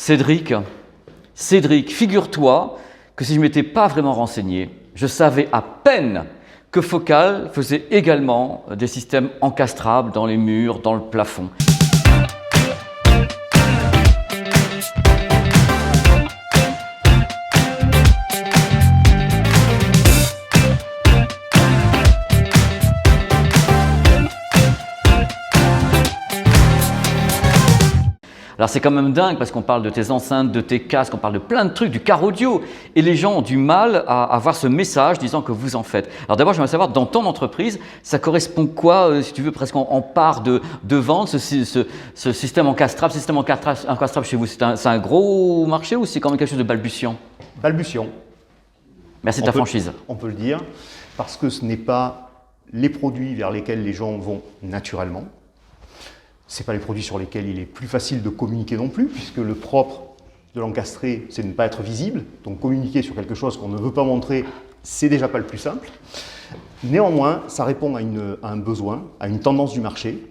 Cédric, figure-toi que si je ne m'étais pas vraiment renseigné, je savais à peine que Focal faisait également des systèmes encastrables dans les murs, dans le plafond. Alors c'est quand même dingue parce qu'on parle de tes enceintes, de tes casques, on parle de plein de trucs, du car audio. Et les gens ont du mal à avoir ce message disant que vous en faites. Alors d'abord, j'aimerais savoir, dans ton entreprise, ça correspond quoi, si tu veux, presque en part de vente, ce système encastrable, encastrable chez vous? C'est un gros marché ou c'est quand même quelque chose de balbutiant? Balbutiant. Merci de ta franchise. On peut le dire, parce que ce n'est pas les produits vers lesquels les gens vont naturellement. Ce n'est pas les produits sur lesquels il est plus facile de communiquer non plus, puisque le propre de l'encastré, c'est de ne pas être visible. Donc communiquer sur quelque chose qu'on ne veut pas montrer, c'est déjà pas le plus simple. Néanmoins, ça répond à un besoin, à une tendance du marché.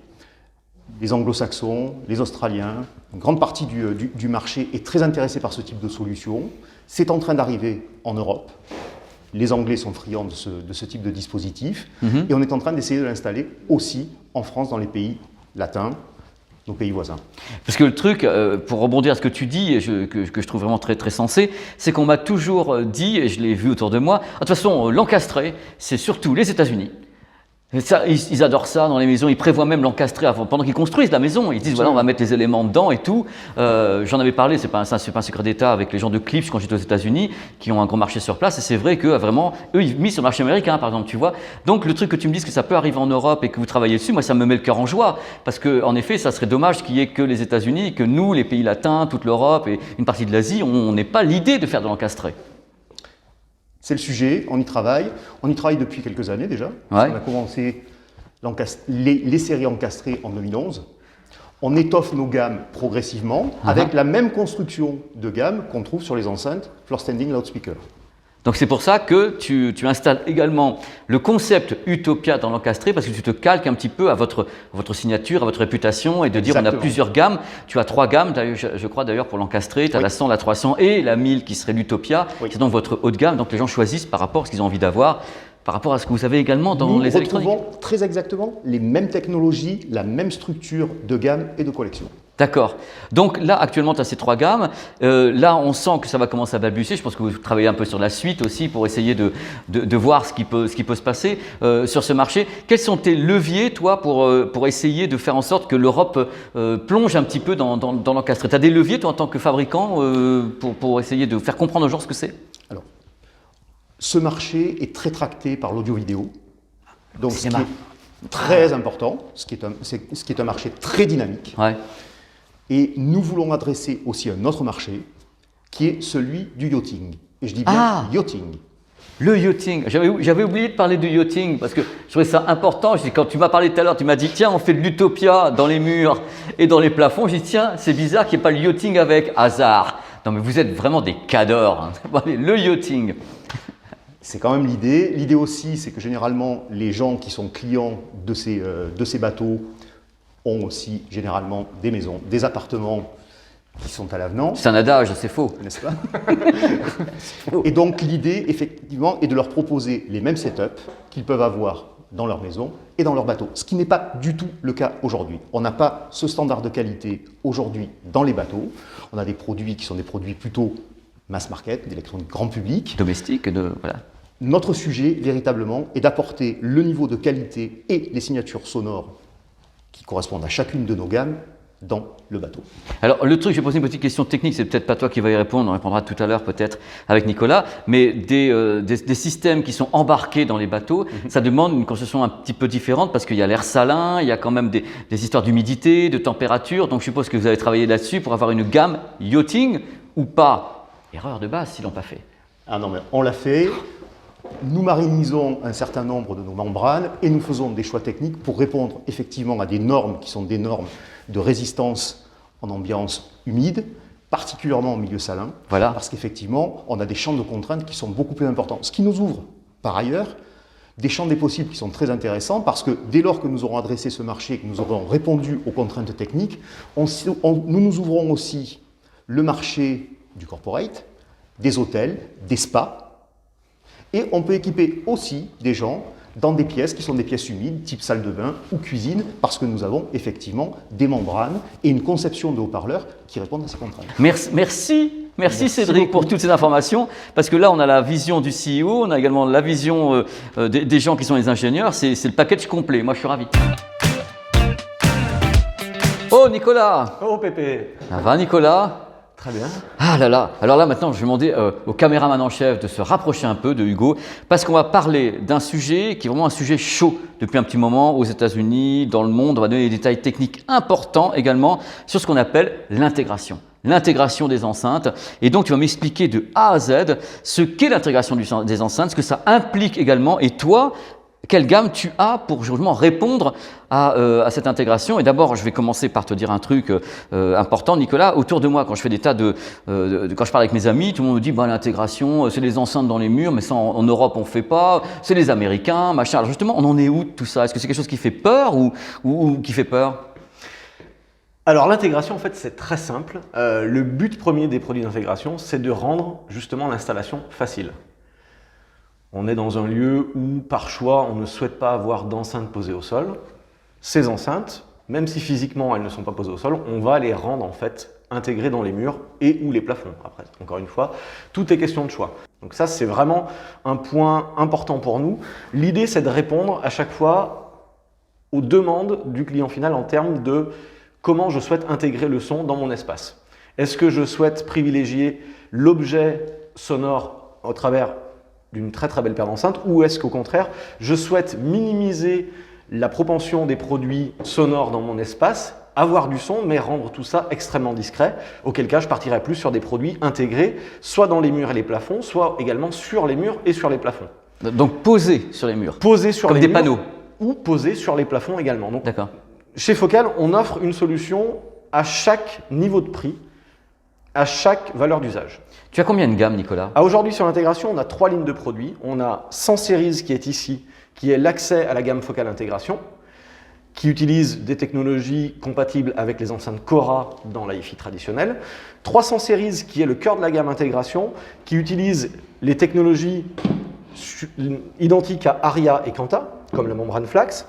Les anglo-saxons, les australiens, une grande partie du marché est très intéressée par ce type de solution. C'est en train d'arriver en Europe. Les Anglais sont friands de ce type de dispositif. Et on est en train d'essayer de l'installer aussi en France, dans les pays latins, nos pays voisins. Parce que le truc, pour rebondir à ce que tu dis, et que je trouve vraiment très, très sensé, c'est qu'on m'a toujours dit, et je l'ai vu autour de moi, de toute façon, l'encastré, c'est surtout les États-Unis. Ça, ils adorent ça dans les maisons, ils prévoient même l'encastrer pendant qu'ils construisent la maison. Ils disent voilà, on va mettre les éléments dedans et tout. J'en avais parlé, c'est pas un secret d'État avec les gens de Klipsch quand j'étais aux États-Unis qui ont un gros marché sur place. Et c'est vrai que vraiment, eux, ils misent sur le marché américain, par exemple, tu vois. Donc le truc que tu me dises que ça peut arriver en Europe et que vous travaillez dessus, moi ça me met le cœur en joie parce que en effet, ça serait dommage qu'il y ait que les États-Unis, que nous, les pays latins, toute l'Europe et une partie de l'Asie, on n'ait pas l'idée de faire de l'encastré. C'est le sujet, on y travaille. On y travaille depuis quelques années déjà. Ouais. On a commencé les séries encastrées en 2011. On étoffe nos gammes progressivement avec la même construction de gamme qu'on trouve sur les enceintes Floor Standing Loudspeaker. Donc c'est pour ça que tu installes également le concept Utopia dans l'encastré parce que tu te calques un petit peu à votre signature, à votre réputation et de dire Exactement. on a plusieurs gammes. Tu as 3 gammes, je crois d'ailleurs pour l'encastré, tu as la 100, la 300 et la 1000 qui serait l'Utopia. Oui. C'est donc votre haut de gamme, donc les gens choisissent par rapport à ce qu'ils ont envie d'avoir, par rapport à ce que vous avez également dans les électroniques. Nous retrouvons très exactement les mêmes technologies, la même structure de gamme et de collection. D'accord. Donc là, actuellement, tu as ces 3 gammes. Là, on sent que ça va commencer à balbutier. Je pense que vous travaillez un peu sur la suite aussi pour essayer de voir ce qui peut se passer sur ce marché. Quels sont tes leviers, toi, pour essayer de faire en sorte que l'Europe plonge un petit peu dans l'encastré? Tu as des leviers, toi, en tant que fabricant, pour essayer de faire comprendre aux gens ce que c'est? Alors, ce marché est très tracté par l'audio-vidéo. Donc, ce qui est très important, ce qui est un marché très dynamique. Ouais. Et nous voulons adresser aussi un autre marché qui est celui du yachting. Et je dis bien yachting. Le yachting. J'avais oublié de parler du yachting parce que je trouvais ça important. Quand tu m'as parlé tout à l'heure, tu m'as dit tiens, on fait de l'Utopia dans les murs et dans les plafonds. J'ai dit tiens, c'est bizarre qu'il n'y ait pas le yachting avec hasard. Non, mais vous êtes vraiment des cadors. Hein. Allez, le yachting. C'est quand même l'idée. L'idée aussi, c'est que généralement, les gens qui sont clients de ces bateaux ont aussi généralement des maisons, des appartements qui sont à l'avenant. C'est un adage, c'est faux. N'est-ce pas? Et donc l'idée, effectivement, est de leur proposer les mêmes setups qu'ils peuvent avoir dans leur maison et dans leur bateau. Ce qui n'est pas du tout le cas aujourd'hui. On n'a pas ce standard de qualité aujourd'hui dans les bateaux. On a des produits qui sont des produits plutôt mass market, d'électronique grand public. Domestique, voilà. Notre sujet, véritablement, est d'apporter le niveau de qualité et les signatures sonores qui correspondent à chacune de nos gammes dans le bateau. Alors le truc, je vais poser une petite question technique, c'est peut-être pas toi qui vas y répondre, on répondra tout à l'heure peut-être avec Nicolas, mais des systèmes qui sont embarqués dans les bateaux, ça demande une construction un petit peu différente parce qu'il y a l'air salin, il y a quand même des histoires d'humidité, de température, donc je suppose que vous avez travaillé là-dessus pour avoir une gamme yachting ou pas. Erreur de base s'ils l'ont pas fait. Ah non, mais on l'a fait. Nous marinisons un certain nombre de nos membranes et nous faisons des choix techniques pour répondre effectivement à des normes qui sont des normes de résistance en ambiance humide, particulièrement en milieu salin, voilà. Parce qu'effectivement, on a des champs de contraintes qui sont beaucoup plus importants. Ce qui nous ouvre, par ailleurs, des champs des possibles qui sont très intéressants parce que dès lors que nous aurons adressé ce marché et que nous aurons répondu aux contraintes techniques, nous ouvrons aussi le marché du corporate, des hôtels, des spas, et on peut équiper aussi des gens dans des pièces qui sont des pièces humides, type salle de bain ou cuisine, parce que nous avons effectivement des membranes et une conception de haut-parleurs qui répondent à ces contraintes. Merci Cédric pour toutes ces informations, parce que là on a la vision du CEO, on a également la vision des gens qui sont les ingénieurs, c'est le package complet, moi je suis ravi. Oh Nicolas! Oh Pépé! Ça va Nicolas? Très bien. Ah là là, alors là maintenant je vais demander au caméraman en chef de se rapprocher un peu de Hugo, parce qu'on va parler d'un sujet qui est vraiment un sujet chaud depuis un petit moment aux États-Unis, dans le monde. On va donner des détails techniques importants également sur ce qu'on appelle l'intégration des enceintes. Et donc tu vas m'expliquer de A à Z ce qu'est l'intégration des enceintes, ce que ça implique également, et toi, quelle gamme tu as pour justement répondre à cette intégration. Et d'abord, je vais commencer par te dire un truc important, Nicolas. Autour de moi, quand je fais des tas quand je parle avec mes amis, tout le monde me dit bah, l'intégration, c'est les enceintes dans les murs, mais ça en Europe on ne fait pas, c'est les Américains, machin. Alors justement, on en est où de tout ça? Est-ce que c'est quelque chose qui fait peur ou qui fait peur? Alors l'intégration, en fait, c'est très simple. Le but premier des produits d'intégration, c'est de rendre justement l'installation facile. On est dans un lieu où, par choix, on ne souhaite pas avoir d'enceintes posées au sol. Ces enceintes, même si physiquement elles ne sont pas posées au sol, on va les rendre en fait intégrées dans les murs et ou les plafonds. Après, encore une fois, tout est question de choix. Donc ça, c'est vraiment un point important pour nous. L'idée, c'est de répondre à chaque fois aux demandes du client final en termes de comment je souhaite intégrer le son dans mon espace. Est-ce que je souhaite privilégier l'objet sonore au travers d'une très très belle paire d'enceintes, ou est-ce qu'au contraire, je souhaite minimiser la propension des produits sonores dans mon espace, avoir du son, mais rendre tout ça extrêmement discret, auquel cas je partirai plus sur des produits intégrés, soit dans les murs et les plafonds, soit également sur les murs et sur les plafonds. Donc posés sur les murs, posés sur comme les des murs, panneaux. ou posés sur les plafonds également. Donc, D'accord. chez Focal, on offre une solution à chaque niveau de prix, à chaque valeur d'usage. Tu as combien de gammes, Nicolas? Aujourd'hui, sur l'intégration, on a 3 lignes de produits. On a 100 Series qui est ici, qui est l'accès à la gamme Focal Intégration, qui utilise des technologies compatibles avec les enceintes Cora dans la hi-fi traditionnelle. 300 Series qui est le cœur de la gamme Intégration, qui utilise les technologies identiques à Aria et Quanta, comme la membrane Flax.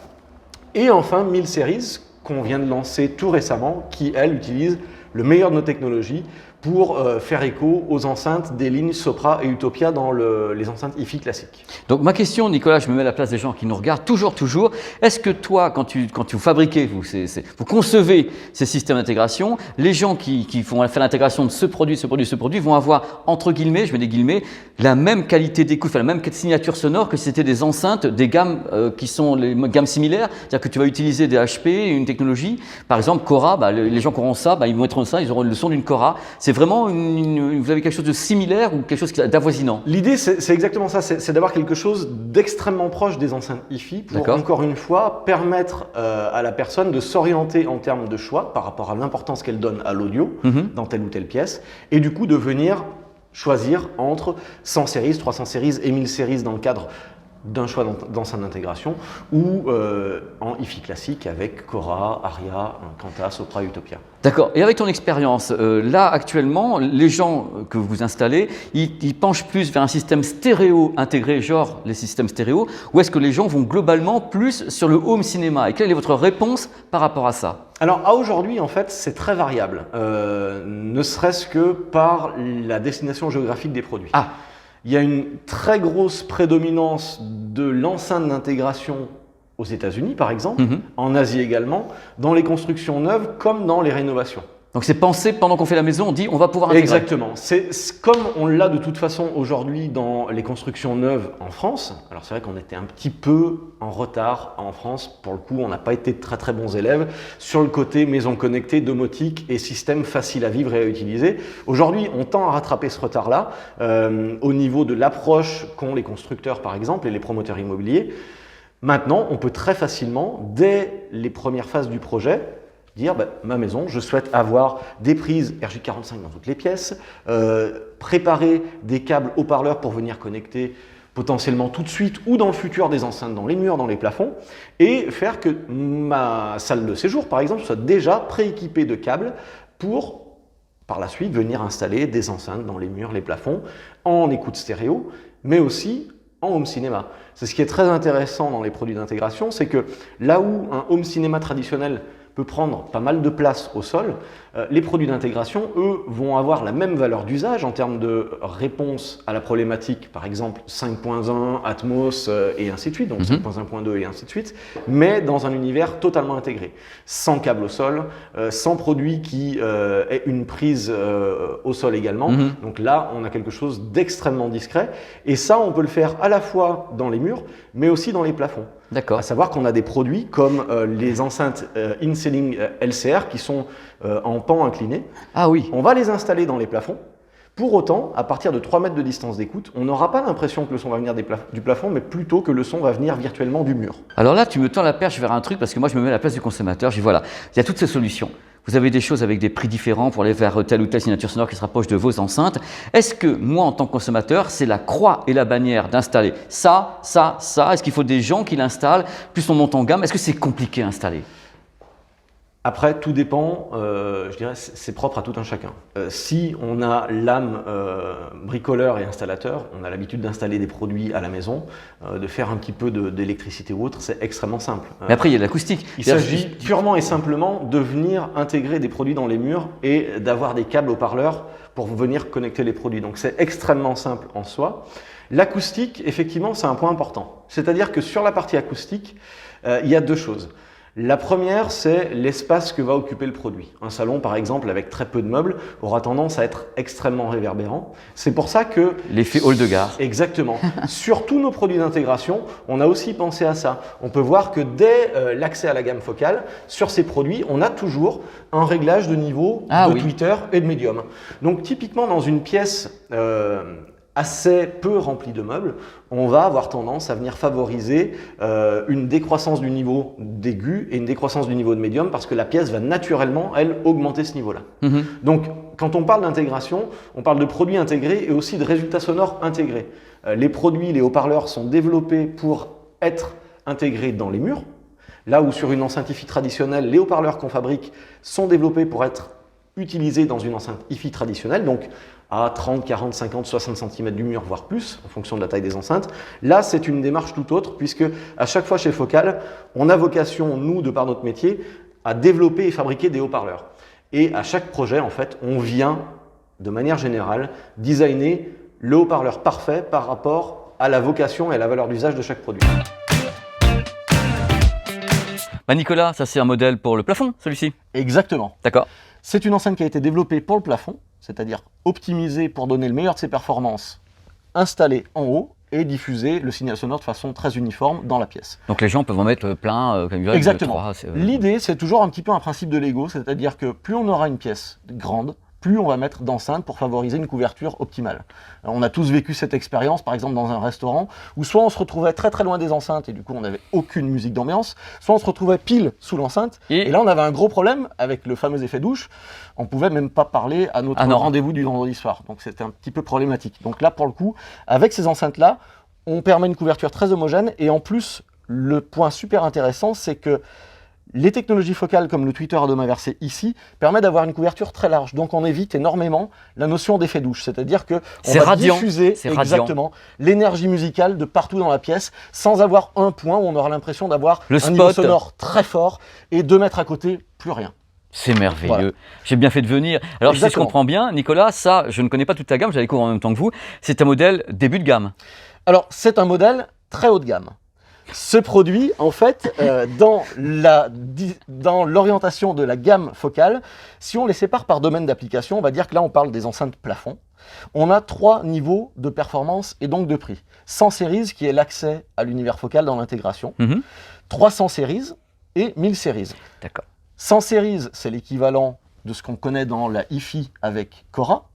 Et enfin, 1000 Series qu'on vient de lancer tout récemment, qui, elle, utilise le meilleur de nos technologies pour faire écho aux enceintes des lignes Sopra et Utopia dans les enceintes hi-fi classiques. Donc ma question, Nicolas, je me mets à la place des gens qui nous regardent toujours, est-ce que toi, quand tu fabriquez, vous concevez ces systèmes d'intégration, les gens qui font faire l'intégration de ce produit vont avoir, entre guillemets, je mets des guillemets, la même qualité d'écoute, la même signature sonore que si c'était des enceintes, des gammes qui sont les gammes similaires, c'est-à-dire que tu vas utiliser des HP, une technologie, par exemple Cora, les gens qui auront ça, ils vont mettre ça, ils auront le son d'une Cora. C'est vraiment, vous avez quelque chose de similaire ou quelque chose d'avoisinant? L'idée, c'est exactement ça, c'est d'avoir quelque chose d'extrêmement proche des enceintes hi-fi pour, encore une fois, permettre à la personne de s'orienter en termes de choix par rapport à l'importance qu'elle donne à l'audio dans telle ou telle pièce, et du coup de venir choisir entre 100 séries, 300 séries et 1000 séries dans le cadre d'un choix d'enceinte d'intégration ou en hi-fi classique avec Cora, Aria, Quanta, Sopra, Utopia. D'accord. Et avec ton expérience, là actuellement, les gens que vous installez, ils penchent plus vers un système stéréo intégré, genre les systèmes stéréo, ou est-ce que les gens vont globalement plus sur le home cinéma? Et quelle est votre réponse par rapport à ça? Alors à aujourd'hui, en fait, c'est très variable, ne serait-ce que par la destination géographique des produits. Ah. Il y a une très grosse prédominance de l'enceinte d'intégration aux États-Unis, par exemple, en Asie également, dans les constructions neuves comme dans les rénovations. Donc c'est pensé pendant qu'on fait la maison, on dit on va pouvoir intégrer. Exactement. C'est comme on l'a de toute façon aujourd'hui dans les constructions neuves en France. Alors c'est vrai qu'on était un petit peu en retard en France. Pour le coup, on n'a pas été de très très bons élèves sur le côté maison connectée, domotique et système facile à vivre et à utiliser. Aujourd'hui, on tend à rattraper ce retard-là au niveau de l'approche qu'ont les constructeurs par exemple et les promoteurs immobiliers. Maintenant, on peut très facilement, dès les premières phases du projet, dire ma maison, je souhaite avoir des prises RJ45 dans toutes les pièces, préparer des câbles haut-parleurs pour venir connecter potentiellement tout de suite ou dans le futur des enceintes dans les murs, dans les plafonds, et faire que ma salle de séjour, par exemple, soit déjà prééquipée de câbles pour par la suite venir installer des enceintes dans les murs, les plafonds, en écoute stéréo, mais aussi en home cinéma. C'est ce qui est très intéressant dans les produits d'intégration, c'est que là où un home cinéma traditionnel peut prendre pas mal de place au sol, les produits d'intégration, eux, vont avoir la même valeur d'usage en termes de réponse à la problématique, par exemple 5.1, Atmos et ainsi de suite, donc 5.1.2 et ainsi de suite, mais dans un univers totalement intégré, sans câble au sol, sans produit qui ait une prise au sol également. Donc là, on a quelque chose d'extrêmement discret, et ça, on peut le faire à la fois dans les murs, mais aussi dans les plafonds. D'accord. À savoir qu'on a des produits comme les enceintes in-ceiling LCR qui sont en pan incliné. Ah oui. On va les installer dans les plafonds. Pour autant, à partir de 3 mètres de distance d'écoute, on n'aura pas l'impression que le son va venir du plafond, mais plutôt que le son va venir virtuellement du mur. Alors là, tu me tends la perche vers un truc, parce que moi, je me mets à la place du consommateur. Je dis, voilà, il y a toutes ces solutions. Vous avez des choses avec des prix différents pour aller vers telle ou telle signature sonore qui se rapproche de vos enceintes. Est-ce que moi, en tant que consommateur, c'est la croix et la bannière d'installer ça, ça, ça? Est-ce qu'il faut des gens qui l'installent? Plus on monte en gamme, est-ce que c'est compliqué à installer? Après, tout dépend, je dirais, c'est propre à tout un chacun. Si on a l'âme bricoleur et installateur, on a l'habitude d'installer des produits à la maison, de faire un petit peu d'électricité ou autre, c'est extrêmement simple. Mais après, il y a l'acoustique. Il s'agit purement et simplement de venir intégrer des produits dans les murs et d'avoir des câbles haut-parleurs pour venir connecter les produits. Donc c'est extrêmement simple en soi. L'acoustique, effectivement, c'est un point important. C'est-à-dire que sur la partie acoustique, il y a deux choses. La première, c'est l'espace que va occuper le produit. Un salon, par exemple, avec très peu de meubles, aura tendance à être extrêmement réverbérant. C'est pour ça que... L'effet hall de gare. Exactement. Sur tous nos produits d'intégration, on a aussi pensé à ça. On peut voir que dès l'accès à la gamme focale, sur ces produits, on a toujours un réglage de niveau de tweeter et de médium. Donc typiquement, dans une pièce assez peu remplie de meubles, on va avoir tendance à venir favoriser une décroissance du niveau d'aigu et une décroissance du niveau de médium parce que la pièce va naturellement, elle, augmenter ce niveau-là. Donc, quand on parle d'intégration, on parle de produits intégrés et aussi de résultats sonores intégrés. Les produits, les haut-parleurs sont développés pour être intégrés dans les murs, là où sur une enceinte hi-fi traditionnelle, les haut-parleurs qu'on fabrique sont développés pour être utilisés dans une enceinte hi-fi traditionnelle, donc à 30, 40, 50, 60 cm du mur, voire plus, en fonction de la taille des enceintes. Là, c'est une démarche tout autre, puisque à chaque fois chez Focal, on a vocation, nous, de par notre métier, à développer et fabriquer des haut-parleurs. Et à chaque projet, en fait, on vient, de manière générale, designer le haut-parleur parfait par rapport à la vocation et à la valeur d'usage de chaque produit. Bah Nicolas, ça c'est un modèle pour le plafond, celui-ci? Exactement. D'accord. C'est une enceinte qui a été développée pour le plafond, c'est-à-dire optimisée pour donner le meilleur de ses performances, installée en haut et diffuser le signal sonore de façon très uniforme dans la pièce. Donc les gens peuvent en mettre plein, comme ils veulent. Exactement. L'idée, c'est toujours un petit peu un principe de Lego, c'est-à-dire que plus on aura une pièce grande, plus on va mettre d'enceintes pour favoriser une couverture optimale. Alors, on a tous vécu cette expérience, par exemple dans un restaurant, où soit on se retrouvait très très loin des enceintes et du coup on n'avait aucune musique d'ambiance, soit on se retrouvait pile sous l'enceinte, et là on avait un gros problème avec le fameux effet douche, on pouvait même pas parler à notre rendez-vous du vendredi soir, donc c'était un petit peu problématique. Donc là pour le coup, avec ces enceintes-là, on permet une couverture très homogène, et en plus, le point super intéressant, c'est que les technologies focales comme le tweeter à dôme inversé ici permettent d'avoir une couverture très large. Donc on évite énormément la notion d'effet douche. C'est-à-dire qu'on va diffuser exactement l'énergie musicale de partout dans la pièce sans avoir un point où on aura l'impression d'avoir un niveau sonore très fort et 2 mètres à côté, plus rien. C'est merveilleux. Voilà. J'ai bien fait de venir. Alors si je comprends bien, Nicolas, ça, je ne connais pas toute ta gamme, j'allais couvrir en même temps que vous. C'est un modèle début de gamme. Alors c'est un modèle très haut de gamme. Ce produit, en fait, dans l'orientation de la gamme focale, si on les sépare par domaine d'application, on va dire que là, on parle des enceintes plafond. On a 3 niveaux de performance et donc de prix. 100 series, qui est l'accès à l'univers focal dans l'intégration. 300 series et 1000 series. D'accord. 100 series, c'est l'équivalent de ce qu'on connaît dans la hi-fi avec Cora.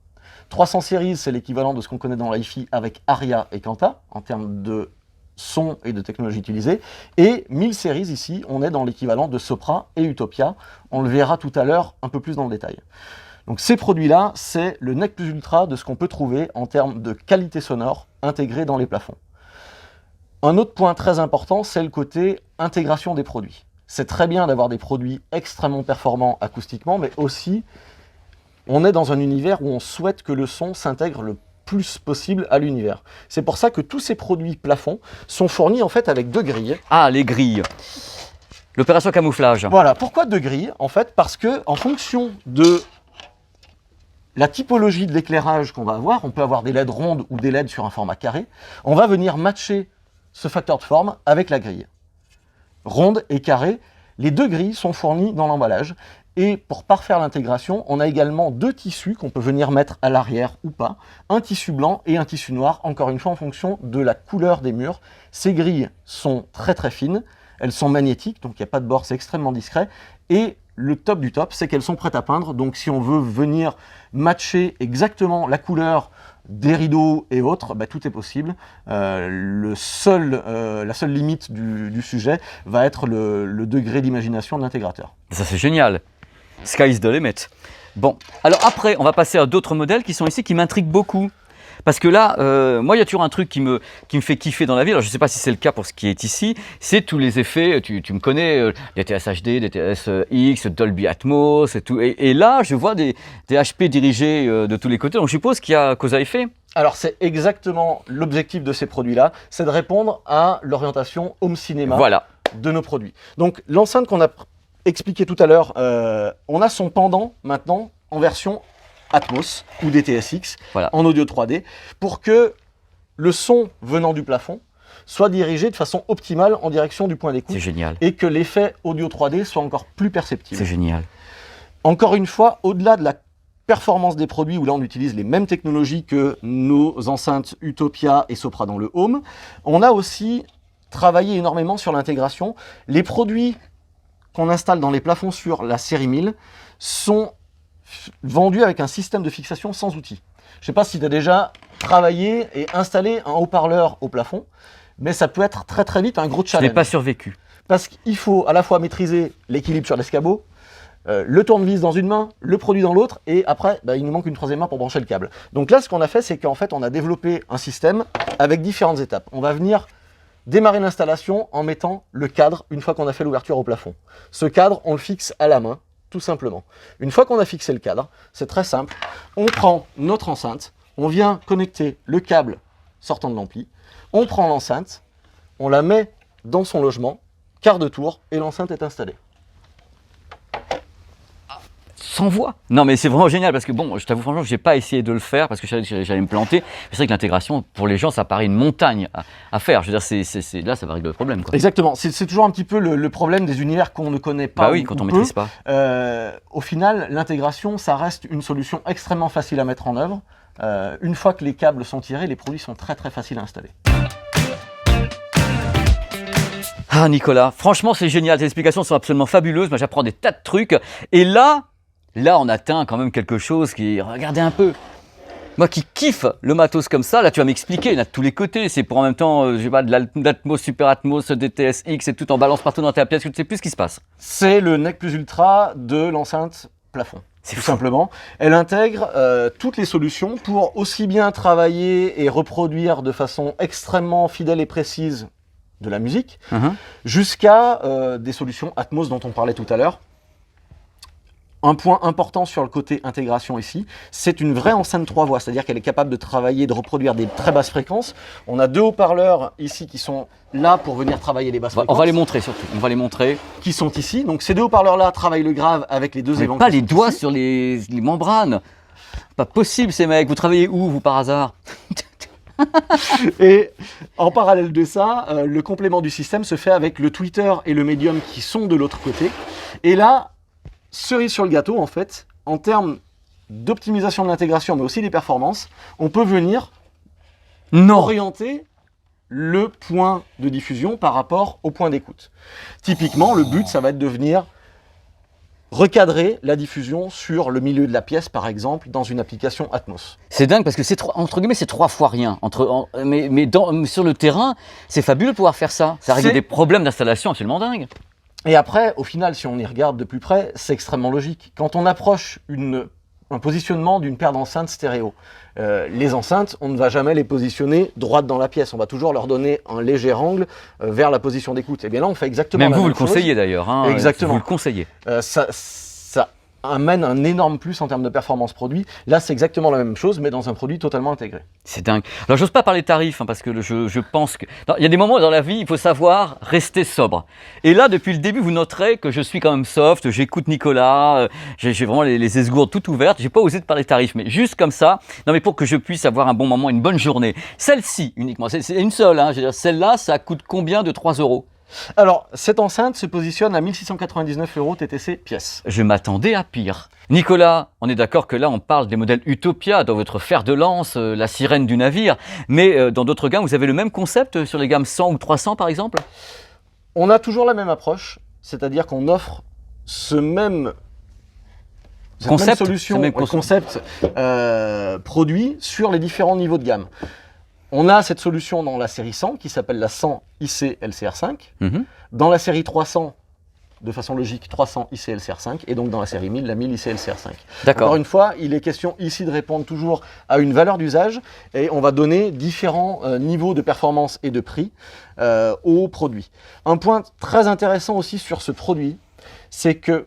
300 series, c'est l'équivalent de ce qu'on connaît dans la hi-fi avec Aria et Kanta, en termes de son et de technologie utilisée, et 1000 series ici, on est dans l'équivalent de Sopra et Utopia, on le verra tout à l'heure un peu plus dans le détail. Donc ces produits-là, c'est le nec plus ultra de ce qu'on peut trouver en termes de qualité sonore intégrée dans les plafonds. Un autre point très important, c'est le côté intégration des produits. C'est très bien d'avoir des produits extrêmement performants acoustiquement, mais aussi on est dans un univers où on souhaite que le son s'intègre le plus possible à l'univers. C'est pour ça que tous ces produits plafonds sont fournis en fait avec 2 grilles. Ah, les grilles. L'opération camouflage. Voilà, pourquoi 2 grilles? En fait, parce que en fonction de la typologie de l'éclairage qu'on va avoir, on peut avoir des LED rondes ou des LED sur un format carré, on va venir matcher ce facteur de forme avec la grille. Ronde et carré, les 2 grilles sont fournies dans l'emballage. Et pour parfaire l'intégration, on a également 2 tissus qu'on peut venir mettre à l'arrière ou pas. Un tissu blanc et un tissu noir, encore une fois en fonction de la couleur des murs. Ces grilles sont très très fines, elles sont magnétiques, donc il n'y a pas de bord, c'est extrêmement discret. Et le top du top, c'est qu'elles sont prêtes à peindre. Donc si on veut venir matcher exactement la couleur des rideaux et autres, bah, tout est possible. La seule limite du sujet va être le degré d'imagination de l'intégrateur. Ça, c'est génial. Sky is the limit. Bon, alors après, on va passer à d'autres modèles qui sont ici, qui m'intriguent beaucoup. Parce que là, moi, il y a toujours un truc qui me fait kiffer dans la vie. Alors, je ne sais pas si c'est le cas pour ce qui est ici. C'est tous les effets. Tu me connais, DTS HD, DTS X, Dolby Atmos et tout. Et là, je vois des HP dirigés de tous les côtés. Donc, je suppose qu'il y a cause à effet. Alors, c'est exactement l'objectif de ces produits-là. C'est de répondre à l'orientation home cinéma Voilà. de nos produits. Donc, l'enceinte qu'on a expliqué tout à l'heure, on a son pendant maintenant en version Atmos ou DTS:X Voilà. en audio 3D pour que le son venant du plafond soit dirigé de façon optimale en direction du point d'écoute C'est génial. et que l'effet audio 3D soit encore plus perceptible. C'est génial. Encore une fois, au-delà de la performance des produits, où là on utilise les mêmes technologies que nos enceintes Utopia et Sopra dans le Home, on a aussi travaillé énormément sur l'intégration. Les produits qu'on installe dans les plafonds sur la série 1000 sont vendus avec un système de fixation sans outil. Je ne sais pas si tu as déjà travaillé et installé un haut-parleur au plafond, mais ça peut être très très vite un gros Je challenge. n'ai pas survécu. Parce qu'il faut à la fois maîtriser l'équilibre sur l'escabeau, le tournevis dans une main, le produit dans l'autre, et après, il nous manque une 3e main pour brancher le câble. Donc là, ce qu'on a fait, c'est qu'en fait, on a développé un système avec différentes étapes. On va venir démarrer l'installation en mettant le cadre une fois qu'on a fait l'ouverture au plafond. Ce cadre, on le fixe à la main, tout simplement. Une fois qu'on a fixé le cadre, c'est très simple. On prend notre enceinte, on vient connecter le câble sortant de l'ampli, on prend l'enceinte, on la met dans son logement, quart de tour, et l'enceinte est installée. Sans voix. Non, mais c'est vraiment génial parce que bon, je t'avoue franchement, je n'ai pas essayé de le faire parce que j'allais me planter. C'est vrai que l'intégration, pour les gens, ça paraît une montagne à faire. Je veux dire, là, ça va régler le problème, quoi. Exactement. C'est toujours un petit peu le problème des univers qu'on ne connaît pas. Bah oui, quand on ne maîtrise pas. Au final, l'intégration, ça reste une solution extrêmement facile à mettre en œuvre. Une fois que les câbles sont tirés, les produits sont très très faciles à installer. Ah, Nicolas, franchement, c'est génial. Tes explications sont absolument fabuleuses. Moi, j'apprends des tas de trucs. Et là, on atteint quand même quelque chose qui... Regardez un peu. Moi qui kiffe le matos comme ça, là, tu vas m'expliquer. Il y en a de tous les côtés. C'est pour en même temps, je sais pas, de l'Atmos, Super Atmos, DTS-X et tout en balance partout dans ta pièce. Tu ne sais plus ce qui se passe. C'est le NEC Plus Ultra de l'enceinte plafond. C'est tout fou. simplement. Elle intègre toutes les solutions pour aussi bien travailler et reproduire de façon extrêmement fidèle et précise de la musique, jusqu'à des solutions Atmos dont on parlait tout à l'heure. Un point important sur le côté intégration ici, c'est une vraie enceinte 3 voix, c'est-à-dire qu'elle est capable de travailler, de reproduire des très basses fréquences. On a 2 haut-parleurs ici qui sont là pour venir travailler les basses fréquences. On va les montrer surtout, on va les montrer. Qui sont ici. Donc ces 2 haut-parleurs-là travaillent le grave avec les 2 évents. Pas les doigts sur les membranes. Pas possible ces mecs, vous travaillez où vous par hasard? Et en parallèle de ça, le complément du système se fait avec le tweeter et le médium qui sont de l'autre côté. Et là, cerise sur le gâteau, en fait, en termes d'optimisation de l'intégration, mais aussi des performances, on peut venir orienter le point de diffusion par rapport au point d'écoute. Typiquement, le but, ça va être de venir recadrer la diffusion sur le milieu de la pièce, par exemple, dans une application Atmos. C'est dingue parce que c'est entre guillemets c'est 3 fois rien. Mais sur le terrain, c'est fabuleux de pouvoir faire ça. Ça règle des problèmes d'installation absolument dingues. Et après, au final, si on y regarde de plus près, c'est extrêmement logique. Quand on approche un positionnement d'une paire d'enceintes stéréo, les enceintes, on ne va jamais les positionner droites dans la pièce. On va toujours leur donner un léger angle vers la position d'écoute. Et bien là, on fait exactement la même chose. Même vous le conseillez d'ailleurs. Hein, exactement. Vous le conseillez. Ça amène un énorme plus en termes de performance produit. Là, c'est exactement la même chose, mais dans un produit totalement intégré. C'est dingue. Alors, j'ose pas parler tarifs, parce que je pense que... Non, il y a des moments dans la vie, il faut savoir rester sobre. Et là, depuis le début, vous noterez que je suis quand même soft, j'écoute Nicolas, j'ai vraiment les esgourdes toutes ouvertes, j'ai pas osé de parler tarifs, mais juste comme ça, non mais pour que je puisse avoir un bon moment, une bonne journée. Celle-ci uniquement, c'est une seule, je veux dire, celle-là, ça coûte combien de 3 €? Alors, cette enceinte se positionne à 1699 € TTC pièce. Je m'attendais à pire. Nicolas, on est d'accord que là, on parle des modèles Utopia, dans votre fer de lance, la sirène du navire, mais dans d'autres gammes, vous avez le même concept sur les gammes 100 ou 300 par exemple? On a toujours la même approche, c'est-à-dire qu'on offre cette même solution, concept produit sur les différents niveaux de gamme. On a cette solution dans la série 100 qui s'appelle la 100 IC LCR5, dans la série 300, de façon logique, 300 IC LCR5, et donc dans la série 1000, la 1000 IC LCR5. D'accord. Encore une fois, il est question ici de répondre toujours à une valeur d'usage, et on va donner différents niveaux de performance et de prix au produit. Un point très intéressant aussi sur ce produit, c'est que,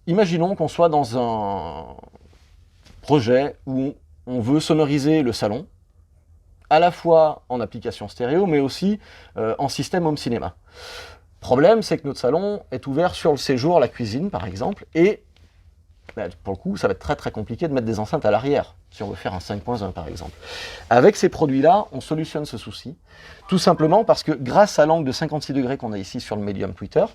imaginons qu'on soit dans un projet où on veut sonoriser le salon, à la fois en application stéréo, mais aussi en système home cinéma. Problème, c'est que notre salon est ouvert sur le séjour, la cuisine par exemple, et pour le coup, ça va être très très compliqué de mettre des enceintes à l'arrière, si on veut faire un 5.1 par exemple. Avec ces produits-là, on solutionne ce souci, tout simplement parce que grâce à l'angle de 56 degrés qu'on a ici sur le médium tweeter,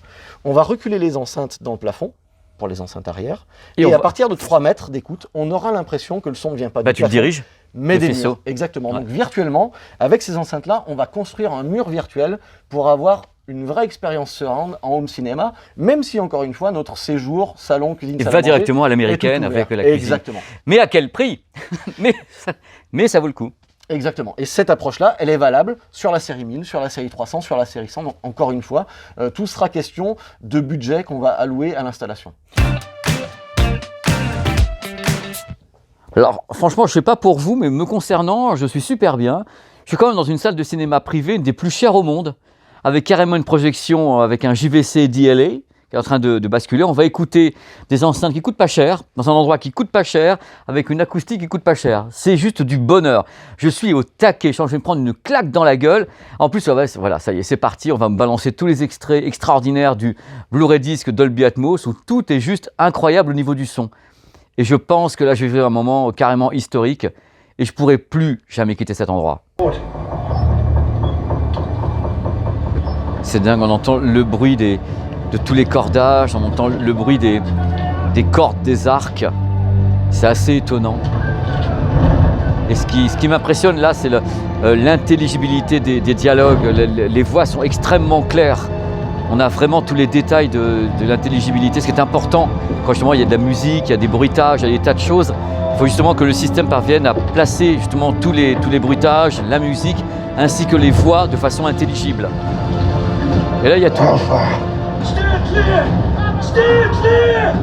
on va reculer les enceintes dans le plafond, pour les enceintes arrière, et à partir de 3 mètres d'écoute, on aura l'impression que le son ne vient pas du plafond. Tu le diriges mais des murs. Exactement. Ouais. Donc virtuellement, avec ces enceintes-là, on va construire un mur virtuel pour avoir une vraie expérience surround en home cinéma, même si encore une fois, notre séjour, salon, cuisine, salle à manger, directement à l'américaine avec la cuisine. Exactement. Mais à quel prix? mais ça vaut le coup. Exactement. Et cette approche-là, elle est valable sur la série 1000, sur la série 300, sur la série 100. Donc encore une fois, tout sera question de budget qu'on va allouer à l'installation. Alors franchement, je ne sais pas pour vous, mais me concernant, je suis super bien. Je suis quand même dans une salle de cinéma privée, une des plus chères au monde, avec carrément une projection avec un JVC DLA qui est en train de basculer. On va écouter des enceintes qui coûtent pas cher, dans un endroit qui coûte pas cher, avec une acoustique qui coûte pas cher. C'est juste du bonheur. Je suis au taquet, je vais me prendre une claque dans la gueule. En plus, voilà, ça y est, c'est parti. On va me balancer tous les extraits extraordinaires du Blu-ray disc Dolby Atmos, où tout est juste incroyable au niveau du son. Et je pense que là, je vais vivre un moment carrément historique et je ne pourrai plus jamais quitter cet endroit. C'est dingue, on entend le bruit de tous les cordages, on entend le bruit des cordes, des arcs. C'est assez étonnant. Et ce qui m'impressionne là, c'est l'intelligibilité des dialogues. Les voix sont extrêmement claires. On a vraiment tous les détails de l'intelligibilité, ce qui est important. Quand justement il y a de la musique, il y a des bruitages, il y a des tas de choses, il faut justement que le système parvienne à placer justement tous les bruitages, la musique, ainsi que les voix de façon intelligible. Et là il y a tout. Stand clear! Stand clear!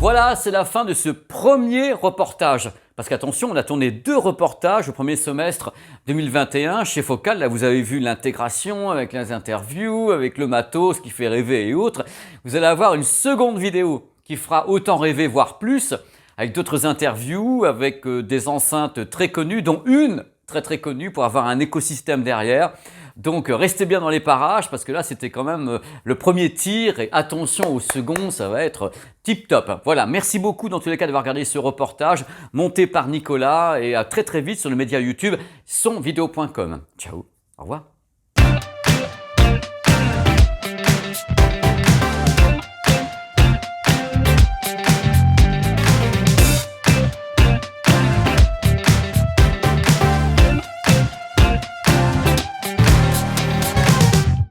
Voilà, c'est la fin de ce premier reportage. Parce qu'attention, on a tourné 2 reportages au premier semestre 2021 chez Focal. Là, vous avez vu l'intégration avec les interviews, avec le matos qui fait rêver et autres. Vous allez avoir une seconde vidéo qui fera autant rêver, voire plus, avec d'autres interviews, avec des enceintes très connues, dont une très connue pour avoir un écosystème derrière. Donc restez bien dans les parages parce que là c'était quand même le premier tir et attention au second, ça va être tip top. Voilà, merci beaucoup dans tous les cas d'avoir regardé ce reportage monté par Nicolas et à très vite sur le média YouTube sonvideo.com. Ciao, au revoir.